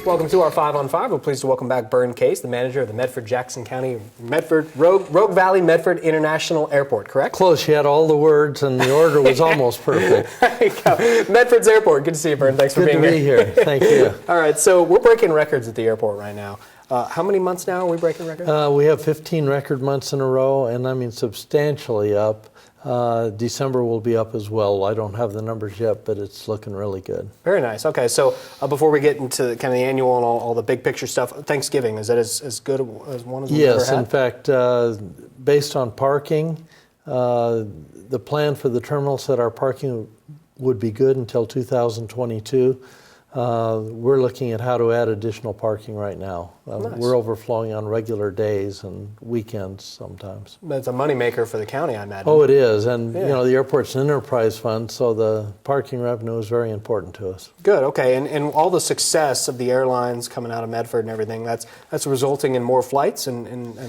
Welcome to our 5 on 5. We're pleased to welcome back Byrne Case, the manager of the Medford-Jackson County, Rogue Valley Medford International Airport, correct? Close. You had all the words, and the order was almost perfect. There you go. Medford's Airport. Good to see you, Byrne. Thanks for being here. Good to be here. Thank you. All right, so we're breaking records at the airport right now. How many months now are we breaking records? We have 15 record months in a row, and I mean substantially up. December will be up as well. I don't have the numbers yet, but it's looking really good. Very nice. Okay, so before we get into kind of the annual and all the big picture stuff, Thanksgiving, is that as good as one as we've ever had? Yes, in fact, based on parking, the plan for the terminal said our parking would be good until 2022. We're looking at how to add additional parking right now. Nice. We're overflowing on regular days and weekends sometimes. That's a moneymaker for the county, I imagine. Oh, it is. And, you know, the airport's an enterprise fund, so the parking revenue is very important to us. Good. Okay. And all the success of the airlines coming out of Medford and everything, that's resulting in more flights, and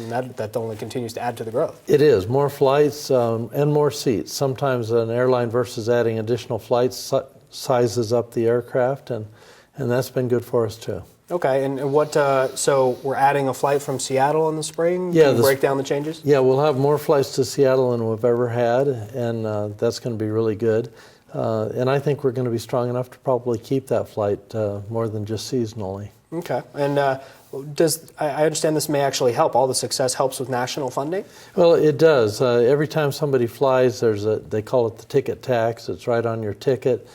that only continues to add to the growth. It is. More flights and more seats. Sometimes an airline versus adding additional flights sizes up the aircraft, and that's been good for us too. Okay, and what? So we're adding a flight from Seattle in the spring. Yeah, Can you break down the changes? Yeah, we'll have more flights to Seattle than we've ever had, and that's going to be really good. And I think we're going to be strong enough to probably keep that flight more than just seasonally. Okay, and I understand this may actually help. All the success helps with national funding? Well, it does. Every time somebody flies, they call it the ticket tax. It's right on your ticket.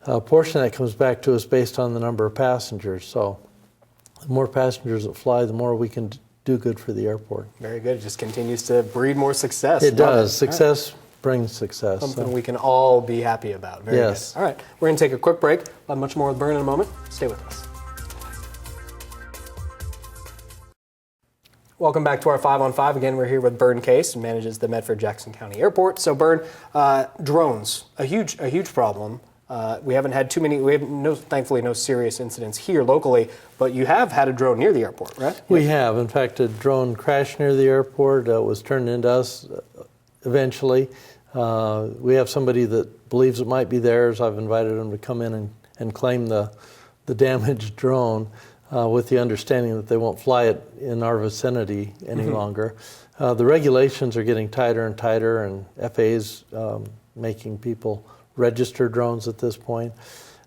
A portion of that comes back to us based on the number of passengers. So the more passengers that fly, the more we can do good for the airport. Very good. It just continues to breed more success. It does. Success brings success. Something we can all be happy about. Very good. All right. We're going to take a quick break. We'll have much more with Byrne in a moment. Stay with us. Welcome back to our 5 on 5. Again, we're here with Byrne Case, who manages the Medford-Jackson County Airport. So, Byrne, drones, a huge problem. We haven't had too many. We have thankfully no serious incidents here locally, but you have had a drone near the airport, right? We have. In fact, a drone crashed near the airport. Was turned into us eventually. We have somebody that believes it might be theirs. I've invited them to come in and claim the damaged drone with the understanding that they won't fly it in our vicinity any longer. The regulations are getting tighter and tighter, and FAA's making people register drones at this point.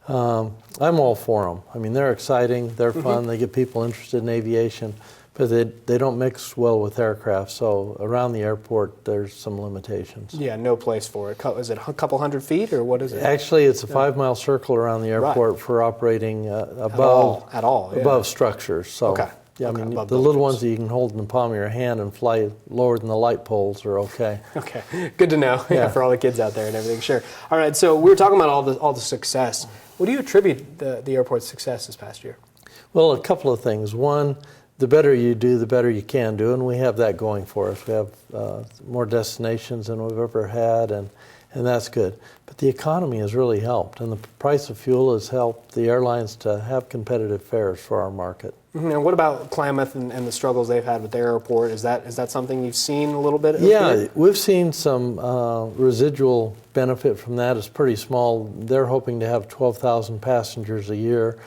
I'm all for them. I mean, they're exciting, they're fun, they get people interested in aviation, but they don't mix well with aircraft. So around the airport, there's some limitations. Yeah, no place for it. Is it a couple hundred feet, or what is it? Actually, it's a 5-mile circle around the airport for operating above structures. So. Okay. Yeah, I mean, the little ones that you can hold in the palm of your hand and fly lower than the light poles are okay. Okay, good to know. Yeah, for all the kids out there and everything. Sure. All right, so we were talking about all the success. What do you attribute the airport's success this past year? Well, a couple of things. One, the better you do, the better you can do, and we have that going for us. We have more destinations than we've ever had, and that's good. But the economy has really helped, and the price of fuel has helped the airlines to have competitive fares for our market. And what about Klamath and the struggles they've had with their airport? Is that something you've seen a little bit? Yeah, we've seen some residual benefit from that. It's pretty small. They're hoping to have 12,000 passengers a year.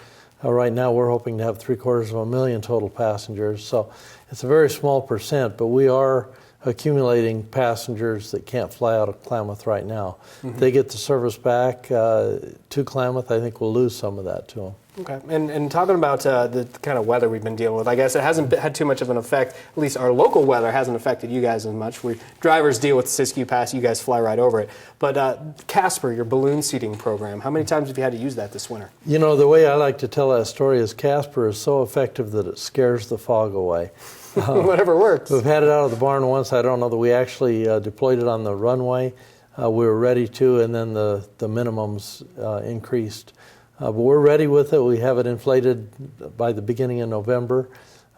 Right now we're hoping to have 750,000 total passengers. So it's a very small percent, but we are accumulating passengers that can't fly out of Klamath right now. If they get the service back to Klamath, I think we'll lose some of that to them. Okay, and talking about the kind of weather we've been dealing with, I guess it hasn't had too much of an effect. At least our local weather hasn't affected you guys as much. Drivers deal with the Siskiyou Pass, you guys fly right over it. But Casper, your balloon seating program, how many times have you had to use that this winter? You know, the way I like to tell that story is Casper is so effective that it scares the fog away. Whatever works. We've had it out of the barn once. I don't know that we actually deployed it on the runway. We were ready to, and then the minimums increased. But we're ready with it. We have it inflated by the beginning of November.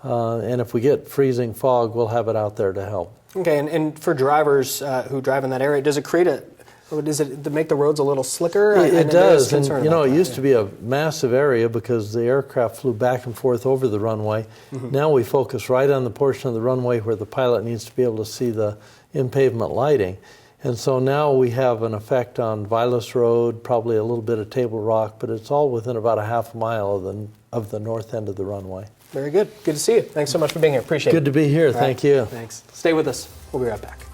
And if we get freezing fog, we'll have it out there to help. Okay, and for drivers who drive in that area, does it make the roads a little slicker? It does. And, you know, it used to be a massive area because the aircraft flew back and forth over the runway. Now we focus right on the portion of the runway where the pilot needs to be able to see the in-pavement lighting. And so now we have an effect on Vilas Road, probably a little bit of Table Rock, but it's all within about a half a mile of of the north end of the runway. Very good. Good to see you. Thanks so much for being here. Appreciate it. Good to be here. All Thank right. you. Thanks. Stay with us. We'll be right back.